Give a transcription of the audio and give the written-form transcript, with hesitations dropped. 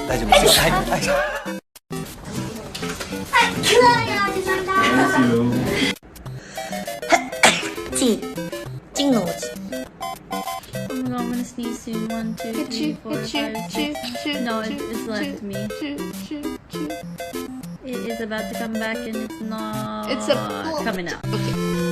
大丈夫ですよ。はいはい。찡 Oh my god, I'm gonna sneeze soon. 1, 2, 3, 4, 5, 6. No, it's left me. It is about to come back and it's not coming out. Okay.